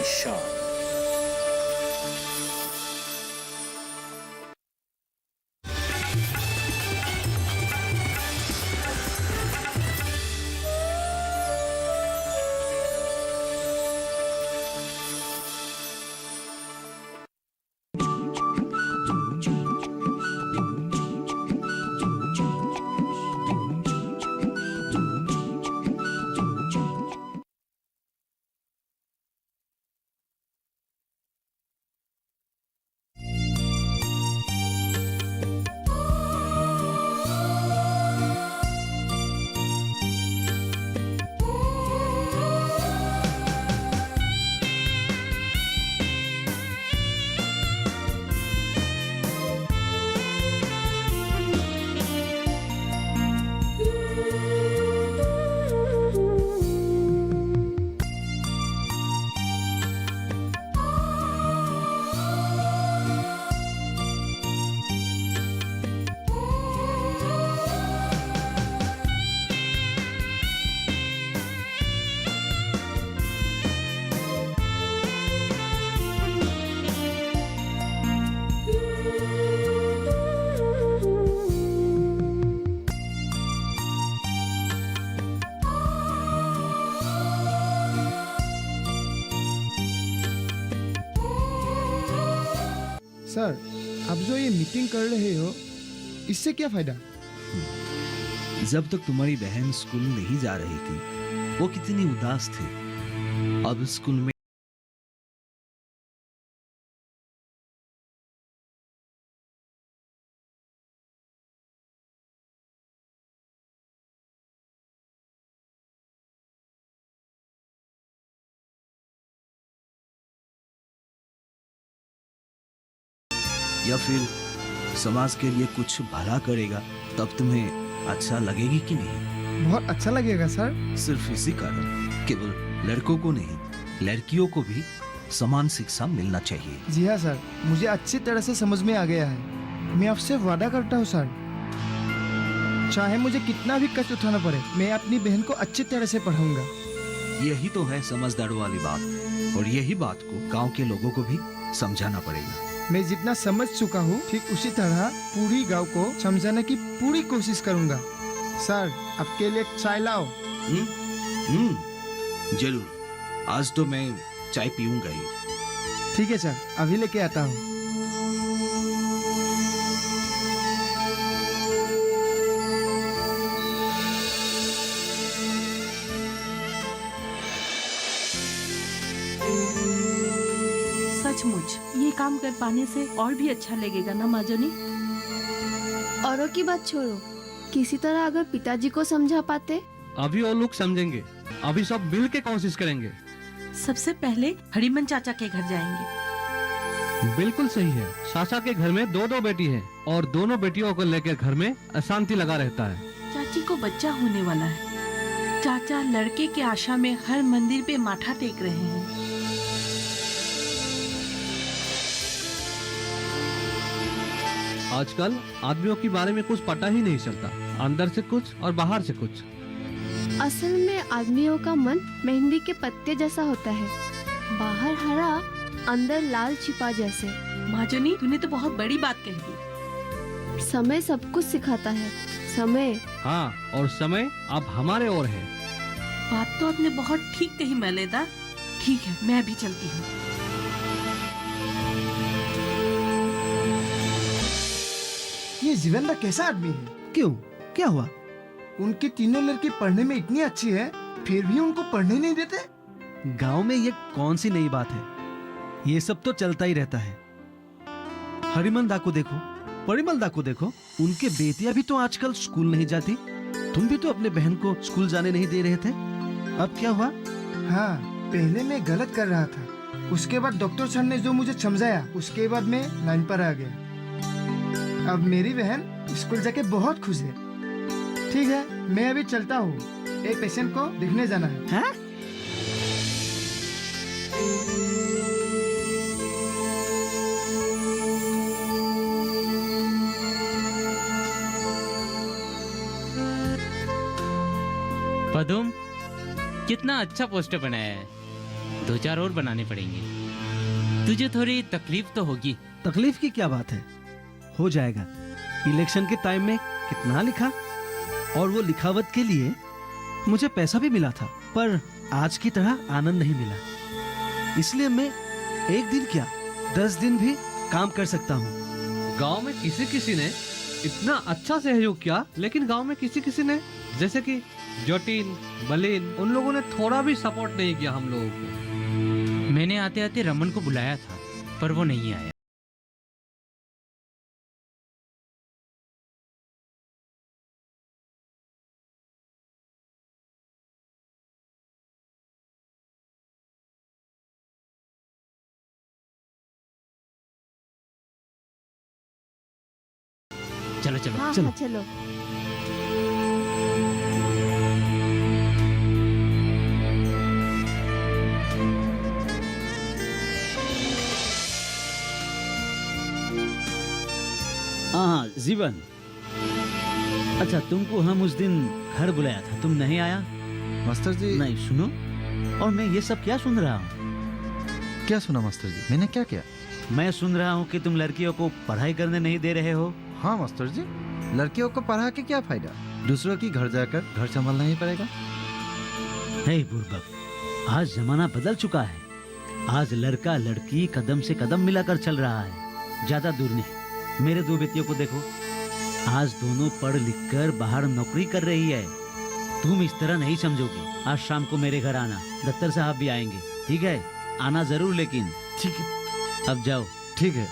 की शान। सर, आप जो ये मीटिंग कर रहे हो, इससे क्या फायदा? जब तक तुम्हारी बहन स्कूल नहीं जा रही थी, वो कितनी उदास थी। अब स्कूल में या फिर समाज के लिए कुछ भला करेगा, तब तुम्हें अच्छा लगेगी कि नहीं? बहुत अच्छा लगेगा सर। सिर्फ इसी कारण केवल लड़कों को नहीं, लड़कियों को भी समान शिक्षा मिलना चाहिए। जी हाँ सर, मुझे अच्छी तरह से समझ में आ गया है। मैं आपसे वादा करता हूँ सर, चाहे मुझे कितना भी कष्ट उठाना पड़े, मैं अपनी बहन को अच्छी तरह से पढ़ाऊंगा। यही तो है समझदार वाली बात, और यही बात को गांव के लोगों को भी समझाना पड़ेगा। मैं जितना समझ चुका हूँ, ठीक उसी तरह पूरी गांव को समझाने की पूरी कोशिश करूंगा। सर, आपके लिए चाय लाओ। जरूर, आज तो मैं चाय पीऊंगा ही। ठीक है सर, अभी लेके आता हूँ। सचमुच ये काम कर पाने से और भी अच्छा लगेगा ना माजनी? औरों की बात छोड़ो, किसी तरह अगर पिताजी को समझा पाते। अभी और लोग समझेंगे, अभी सब मिल के कोशिश करेंगे। सबसे पहले हरिमन चाचा के घर जाएंगे। बिल्कुल सही है। सासा के घर में दो बेटी है, और दोनों बेटियों को लेकर घर में अशांति लगा रहता है। चाची को बच्चा होने वाला है। चाचा लड़के के आशा में हर मंदिर पे माथा टेक रहे हैं। आजकल आदमियों के बारे में कुछ पता ही नहीं चलता, अंदर से कुछ और बाहर से कुछ। असल में आदमियों का मन मेहंदी के पत्ते जैसा होता है, बाहर हरा, अंदर लाल छिपा जैसे। माजनी, तूने तो बहुत बड़ी बात कह दी। समय सब कुछ सिखाता है। समय। हाँ, और समय अब हमारे ओर है। बात तो आपने बहुत ठीक कही मैलेदा। ठीक है, मैं भी चलती हूँ। ये जीवेंद्र कैसा आदमी है? क्यों, क्या हुआ? उनकी तीनों लड़की पढ़ने में इतनी अच्छी है, फिर भी उनको पढ़ने नहीं देते। गांव में ये कौन सी नई बात है? ये सब तो चलता ही रहता है। हरिमन दा को देखो, परिमल दा को देखो, उनके बेटियां भी तो आजकल स्कूल नहीं जाती। तुम भी तो अपने बहन को स्कूल जाने नहीं दे रहे थे, अब क्या हुआ? हाँ, पहले मैं गलत कर रहा था, उसके बाद डॉक्टर सर ने जो मुझे समझाया, उसके बाद मैं लाइन पर आ गया। अब मेरी बहन स्कूल जाके बहुत खुश है। ठीक है, मैं अभी चलता हूँ, एक पेशेंट को देखने जाना है। हाँ? पदुम, कितना अच्छा पोस्टर बनाया है। 2-4 और बनाने पड़ेंगे। तुझे थोड़ी तकलीफ तो होगी। तकलीफ की क्या बात है, हो जाएगा। इलेक्शन के टाइम में कितना लिखा, और वो लिखावट के लिए मुझे पैसा भी मिला था, पर आज की तरह आनंद नहीं मिला। इसलिए मैं एक दिन क्या 10 दिन भी काम कर सकता हूँ। गांव में किसी किसी ने इतना अच्छा सहयोग किया, लेकिन गांव में किसी किसी ने, जैसे कि जटिन, बलिन, उन लोगों ने थोड़ा भी सपोर्ट नहीं किया हम लोगों को। मैंने आते आते रमन को बुलाया था, पर वो नहीं आया। चलो चलो। हाँ चलो। हाँ चलो। हाँ जीवन, अच्छा तुमको हम उस दिन घर बुलाया था, तुम नहीं आया। मास्टर जी। नहीं सुनो, और मैं ये सब क्या सुन रहा हूँ? क्या सुना मास्टर जी? मैंने क्या किया? मैं सुन रहा हूँ कि तुम लड़कियों को पढ़ाई करने नहीं दे रहे हो। हाँ मास्टर जी, लड़कियों को पढ़ा के क्या फायदा, दूसरों की घर जाकर घर संभालना ही पड़ेगा। हे बुर्बक, आज जमाना बदल चुका है। आज लड़का लड़की कदम से कदम मिलाकर चल रहा है, ज्यादा दूर नहीं। मेरे 2 बेटियों को देखो, आज दोनों पढ़ लिख कर बाहर नौकरी कर रही है। तुम इस तरह नहीं समझोगी। आज शाम को मेरे घर आना, दफ्तर साहब भी आएंगे, ठीक है? आना जरूर, लेकिन ठीक है। अब जाओ। ठीक है।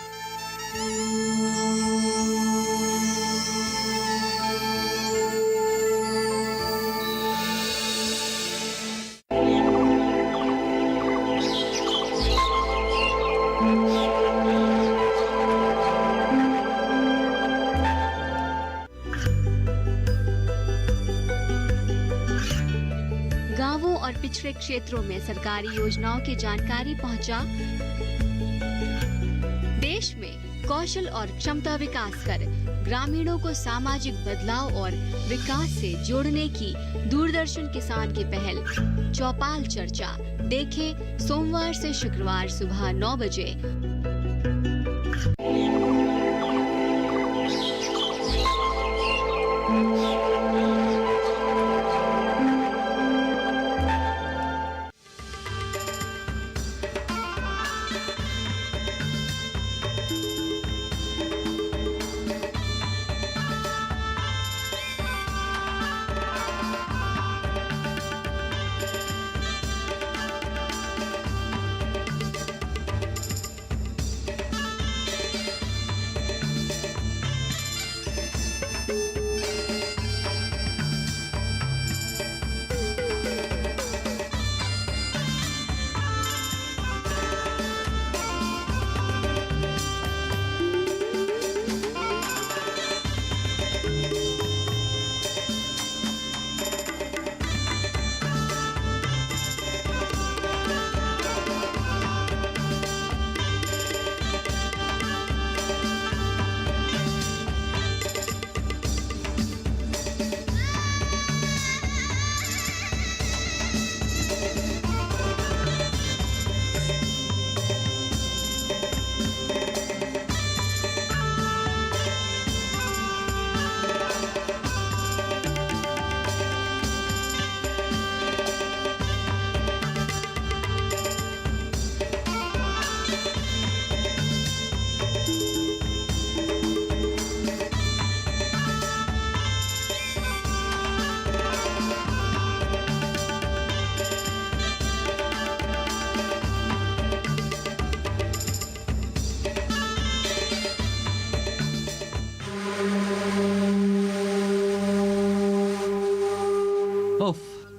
गांवों और पिछड़े क्षेत्रों में सरकारी योजनाओं की जानकारी पहुंचा। देश में कौशल और क्षमता विकास कर ग्रामीणों को सामाजिक बदलाव और विकास से जोड़ने की दूरदर्शन किसान की पहल चौपाल चर्चा देखें सोमवार से शुक्रवार सुबह 9 बजे।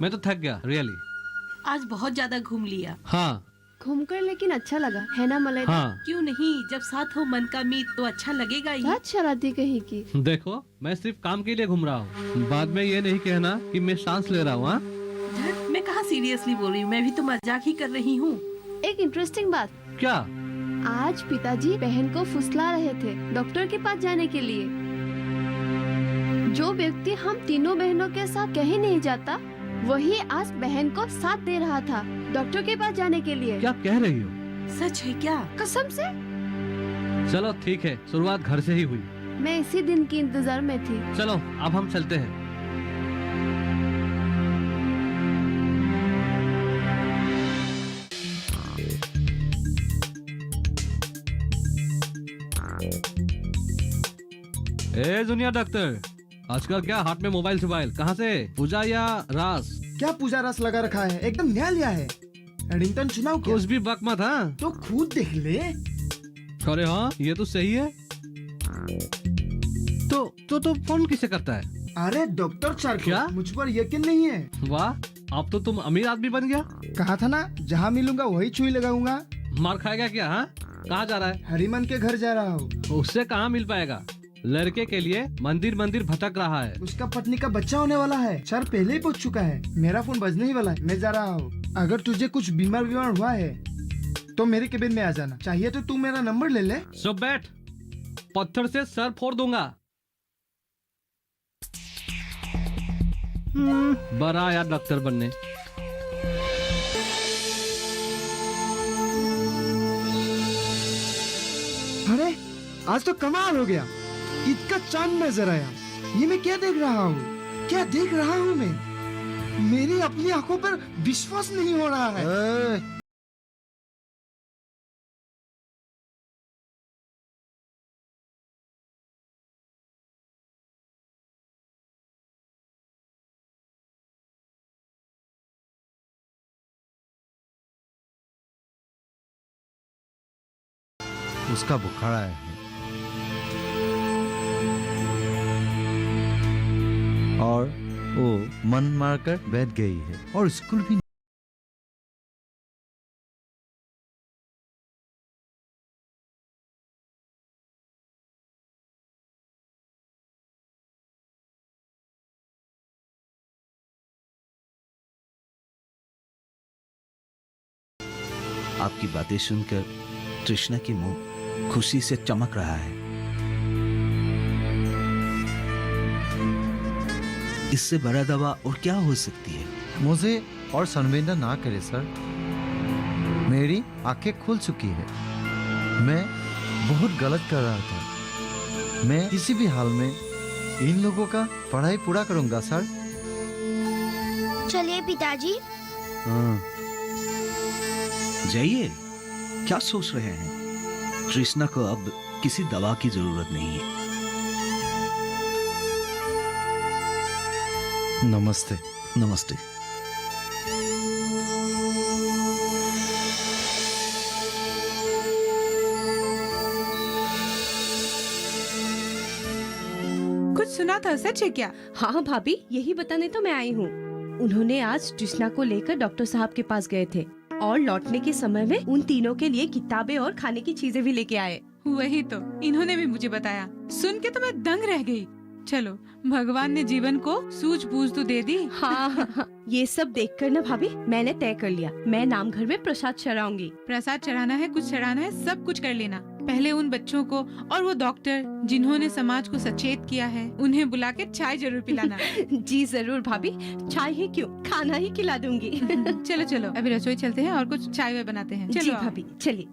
मैं तो थक गया रियली। आज बहुत ज्यादा घूम लिया। हाँ घूमकर लेकिन अच्छा लगा है ना मलैदा? हाँ। क्यों नहीं, जब साथ हो मन का मीत तो अच्छा लगेगा ही। बहुत शरारती कहीं की। देखो मैं सिर्फ काम के लिए घूम रहा हूँ, बाद में ये नहीं कहना कि मैं सांस ले रहा हूँ। हाँ? धत, मैं कहाँ सीरियसली बोल रही हूँ, मैं भी तो मजाक ही कर रही हूँ। एक इंटरेस्टिंग बात। क्या? आज पिताजी बहन को फुसला रहे थे डॉक्टर के पास जाने के लिए। जो व्यक्ति हम तीनों बहनों के साथ कहीं नहीं जाता, वही आज बहन को साथ दे रहा था। डॉक्टर के पास जाने के लिए। क्या कह रही हो? सच है क्या? कसम से। चलो ठीक है, शुरुआत घर से ही हुई। मैं इसी दिन की इंतजार में थी। चलो अब हम चलते हैं। ए जूनियर डॉक्टर, आजकल क्या हाथ में मोबाइल शोबाइल कहाँ से? पूजा या रास? क्या पूजा रस लगा रखा है? एकदम नया लिया है। एडिंगटन चुनाव क्या? कुछ भी बक मत। हाँ तो खुद देख ले। अरे हाँ, ये तो सही है। तो फोन किसे करता है? अरे डॉक्टर सर को क्या? मुझ पर यकीन नहीं है। वाह, अब तो तुम अमीर आदमी बन गया। कहा था ना, जहाँ मिलूंगा वही छुई लगाऊंगा। मार खाएगा क्या? हाँ, कहाँ जा रहा है? हरिमन के घर जा रहा हूँ। उससे कहाँ मिल पाएगा? लड़के के लिए मंदिर मंदिर भटक रहा है। उसका पत्नी का बच्चा होने वाला है। सर पहले ही पूछ चुका है। मेरा फोन बजने ही वाला है। मैं जा रहा हूँ। अगर तुझे कुछ बीमार हुआ है तो मेरे केबिन में आ जाना। चाहिए तो तू मेरा नंबर ले ले। सब बैठ, पत्थर से सर फोड़ दूंगा। बड़ा यार डॉक्टर बनने। अरे आज तो कमाल हो गया। इतना चांद नजर आया। ये मैं क्या देख रहा हूँ? क्या देख रहा हूँ मैं? मेरी अपनी आंखों पर विश्वास नहीं हो रहा है। उसका बुखार आया है और वो मन मारकर बैठ गई है और स्कूल भी। आपकी बातें सुनकर तृष्णा की मुंह खुशी से चमक रहा है। इससे बड़ा दवा और क्या हो सकती है? मुझे और संवेदना ना करे सर। मेरी आंखें खुल चुकी है। मैं बहुत गलत कर रहा था। मैं किसी भी हाल में इन लोगों का पढ़ाई पूरा करूंगा सर। चलिए पिताजी। जाइए, क्या सोच रहे हैं? तृष्णा को अब किसी दवा की जरूरत नहीं है। नमस्ते। नमस्ते। कुछ सुना था, सच है क्या? हाँ भाभी, यही बताने तो मैं आई हूँ। उन्होंने आज तृष्णा को लेकर डॉक्टर साहब के पास गए थे और लौटने के समय में उन तीनों के लिए किताबें और खाने की चीजें भी लेके आए। वही तो इन्होंने भी मुझे बताया। सुन के तो मैं दंग रह गई। चलो, भगवान ने जीवन को सूझबूझ तो दे दी। हाँ, ये सब देखकर ना भाभी मैंने तय कर लिया, मैं नाम घर में प्रसाद चढ़ाऊंगी। प्रसाद चढ़ाना है, कुछ चढ़ाना है, सब कुछ कर लेना। पहले उन बच्चों को और वो डॉक्टर जिन्होंने समाज को सचेत किया है, उन्हें बुला के चाय जरूर पिलाना। जी जरूर भाभी, चाय ही क्यों, खाना ही खिला दूंगी। चलो चलो, अभी रसोई चलते हैं और कुछ चाय वाय बनाते हैं। जी भाभी, चलिए।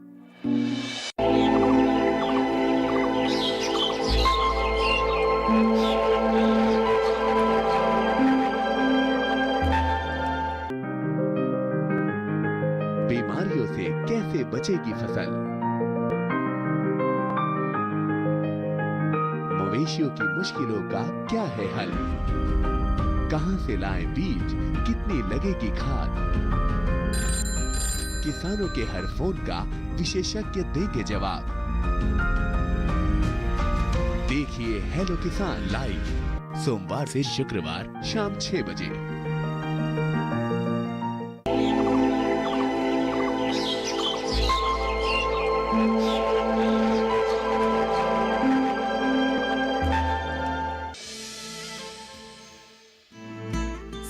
बीमारियों से कैसे बचेगी फसल? मवेशियों की मुश्किलों का क्या है हल? कहां से लाएं बीज, कितनी लगेगी खाद? किसानों के हर फोन का विशेषज्ञ देंगे जवाब। देखिए हेलो किसान लाइव, सोमवार से शुक्रवार शाम 6 बजे।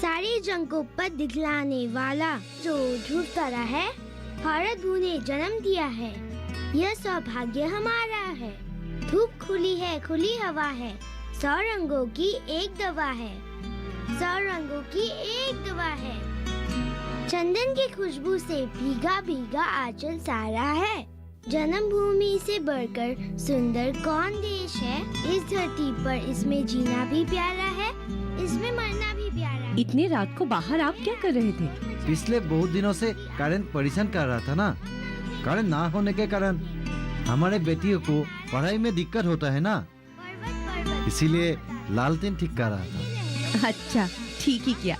सारी जंगों पर दिखलाने वाला जो ध्रुव तारा है, भारत भू ने जन्म दिया है। यह सौभाग्य हमारा है। धूप खुली है, खुली हवा है, 100 रंगों की एक दवा है, 100 रंगों की एक दवा है। चंदन की खुशबू से भीगा भीगा आंचल सारा है। जन्मभूमि से बढ़कर सुंदर कौन देश है। इस धरती पर इसमें जीना भी प्यारा है, इसमें मरना भी प्यारा है। इतने रात को बाहर आप क्या कर रहे थे? पिछले बहुत दिनों से करंट परेशान कर रहा था ना। करंट ना होने के कारण हमारे बेटियों को पढ़ाई में दिक्कत होता है ना, इसीलिए लालटेन ठीक कर रहा था। अच्छा, ठीक ही किया।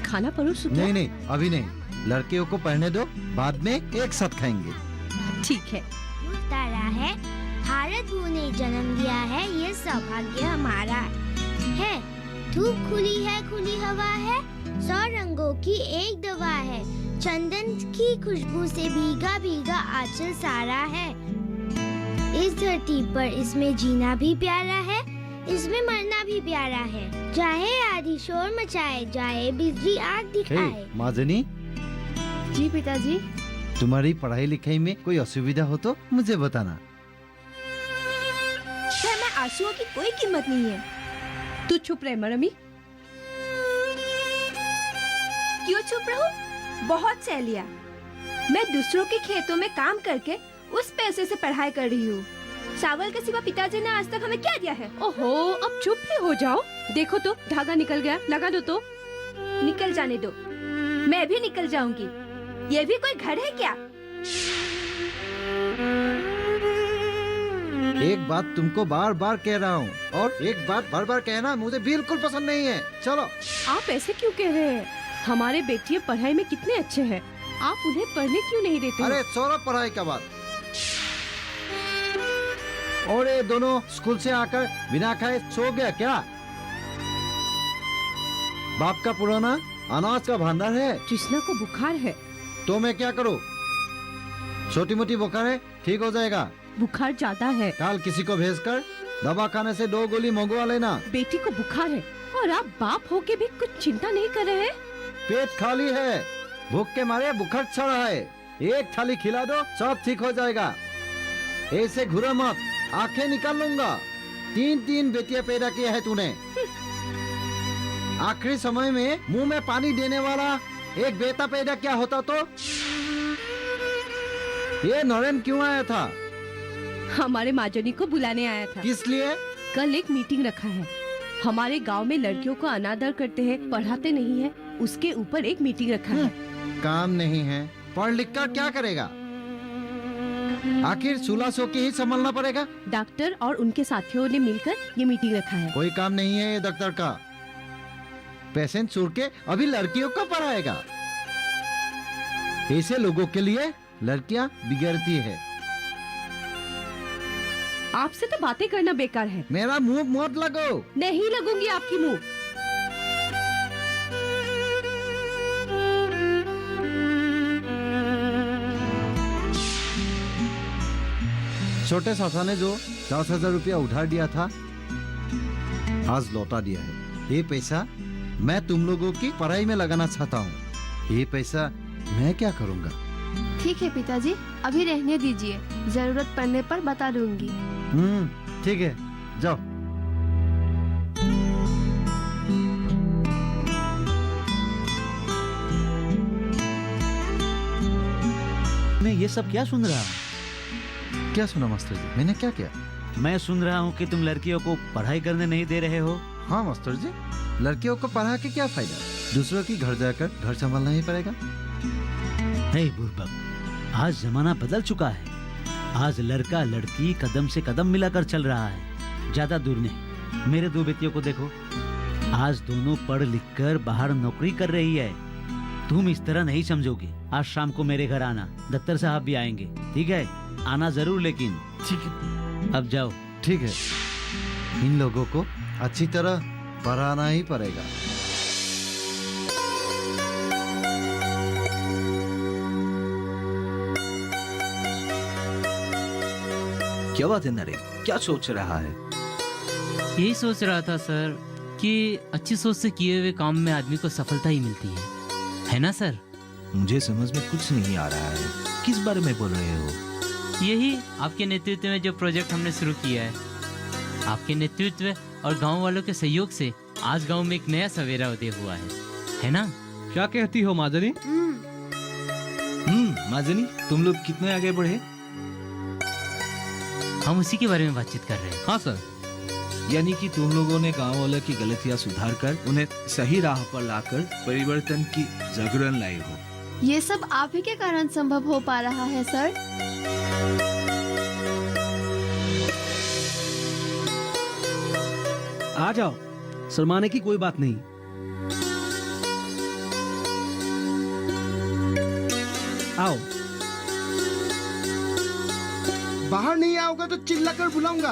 खाना परोसूं क्या? नहीं, अभी नहीं। लड़कियों को पढ़ने दो, बाद में एक साथ खाएंगे। ठीक है। तारा है, भारत भू ने जन्म दिया है, ये सौभाग्य हमारा है। धूप खुली है, खुली हवा है, 100 रंगों की एक दवा है। चंदन की खुशबू से भीगा भीगा आंचल सारा है। इस धरती पर इसमें जीना भी प्यारा है, इसमें मरना भी प्यारा है। चाहे आधी शोर मचाए, चाहे बिजली आग दिखाए। माजनी जी पिताजी। तुम्हारी पढ़ाई लिखाई में कोई असुविधा हो तो मुझे बताना। सर, मैं आंसुओं की कोई कीमत नहीं है। तू चुप रहे मरमी। क्यों चुप रहूं? बहुत सह लिया। मैं दूसरों के खेतों में काम करके उस पैसे से पढ़ाई कर रही हूँ। चावल के सिवा पिताजी ने आज तक हमें क्या दिया है? ओहो, अब चुप ही हो जाओ। देखो तो धागा निकल गया, लगा दो तो। निकल जाने दो, मैं भी निकल जाऊंगी। ये भी कोई घर है क्या? एक बात तुमको बार बार कह रहा हूँ, और एक बात बार बार कहना मुझे बिल्कुल पसंद नहीं है। चलो। आप ऐसे क्यों कह रहे हैं? हमारे बेटियां पढ़ाई में कितने अच्छे हैं, आप उन्हें पढ़ने क्यों नहीं देते? अरे छोड़ो पढ़ाई का बात। और ये दोनों स्कूल से आकर बिना खाए सो गया क्या? बाप का पुराना अनाज का भंडार है। कृष्णा को बुखार है। तो मैं क्या करूँ? छोटी मोटी बुखार है, ठीक हो जाएगा। बुखार ज्यादा है। कल किसी को भेजकर दवा खाने से 2 गोली मंगवा लेना। बेटी को बुखार है और आप बाप होके भी कुछ चिंता नहीं कर रहे हैं? पेट खाली है, भूख के मारे बुखार चढ़ रहा है। एक थाली खिला दो, सब ठीक हो जाएगा। ऐसे घुरो मत, आंखें निकाल लूंगा। 3 बेटियां पैदा किया है तूने। आखिरी समय में मुंह में पानी देने वाला एक बेटा पैदा क्या होता तो? ये नरेन क्यों आया था? हमारे माजनी को बुलाने आया था। किस लिए? कल एक मीटिंग रखा है। हमारे गांव में लड़कियों को अनादर करते हैं, पढ़ाते नहीं है, उसके ऊपर एक मीटिंग रखा है। काम नहीं है, पढ़ लिख कर क्या करेगा? आखिर चूल्हा सो के ही संभालना पड़ेगा। डॉक्टर और उनके साथियों ने मिलकर ये मीटिंग रखा है। कोई काम नहीं है ये डॉक्टर का। पेशेंट छोड़ के अभी लड़कियों को पढ़ाएगा। ऐसे लोगों के लिए लड़कियां बिगड़ती है। आपसे तो बातें करना बेकार है। मेरा मुंह मत लगो। नहीं लगूंगी आपकी मुंह। छोटे सासा ने जो 10,000 रुपया उधार दिया था, आज लौटा दिया है। ये पैसा मैं तुम लोगों की पढ़ाई में लगाना चाहता हूँ। ये पैसा मैं क्या करूँगा? ठीक है पिताजी, अभी रहने दीजिए, जरूरत पड़ने पर बता दूंगी। ठीक है, जाओ। मैं ये सब क्या सुन रहा हूँ? क्या सुना मास्टर जी? मैंने क्या किया? मैं सुन रहा हूँ कि तुम लड़कियों को पढ़ाई करने नहीं दे रहे हो। हाँ मास्टर जी, लड़कियों को पढ़ा के क्या फायदा? दूसरों की घर जाकर घर संभालना ही पड़ेगा। हे बुर्बक, आज जमाना बदल चुका है। आज लड़का लड़की कदम से कदम मिलाकर चल रहा है, ज्यादा दूर नहीं। मेरे 2 बेटियों को देखो, आज दोनों पढ़ लिख कर बाहर नौकरी कर रही है। तुम इस तरह नहीं समझोगे। आज शाम को मेरे घर आना, दफ्तर साहब भी आएंगे, ठीक है? आना जरूर, लेकिन ठीक है। अब जाओ। ठीक है, इन लोगों को अच्छी तरह पढ़ाना ही पड़ेगा। क्या बात है नरेन, क्या सोच रहा है? यही सोच रहा था सर कि अच्छी सोच से किए हुए काम में आदमी को सफलता ही मिलती है ना सर? मुझे समझ में कुछ नहीं आ रहा है, किस बारे में बोल रहे हो? यही आपके नेतृत्व में जो प्रोजेक्ट हमने शुरू किया है, आपके नेतृत्व और गांव वालों के सहयोग से आज गांव में एक नया सवेरा उदय हुआ है ना? क्या कहती हो माधुरी? माजनी, तुम लोग कितने आगे बढ़े? हम उसी के बारे में बातचीत कर रहे हैं। हाँ सर। यानी कि तुम लोगों ने गांव वालों की गलतियां सुधार कर उन्हें सही राह पर लाकर परिवर्तन की जागरण लाई हो। ये सब आप ही के कारण संभव हो पा रहा है सर। आ जाओ, शर्माने की कोई बात नहीं। आओ। बाहर नहीं आओगे तो चिल्लाकर बुलाऊंगा।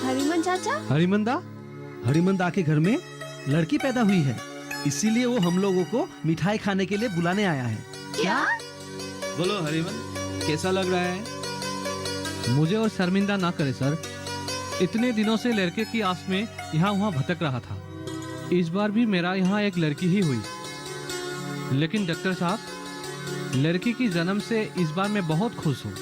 हरिमन चाचा, हरिमंदा? हरिमंदा के घर में लड़की पैदा हुई है, इसीलिए वो हम लोगों को मिठाई खाने के लिए बुलाने आया है। क्या? बोलो हरिमन, कैसा लग रहा है? मुझे और शर्मिंदा ना करे सर। इतने दिनों से लड़के की आस में यहाँ वहाँ भटक रहा था। इस बार भी मेरा यहाँ एक लड़की ही हुई। लेकिन डॉक्टर साहब, लड़की की जन्म से इस बार मैं बहुत खुश हूँ।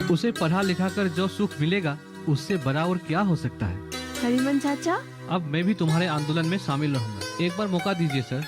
उसे पढ़ा लिखा कर जो सुख मिलेगा उससे बड़ा और क्या हो सकता है। हरिमन चाचा, अब मैं भी तुम्हारे आंदोलन में शामिल रहूंगा। एक बार मौका दीजिए सर।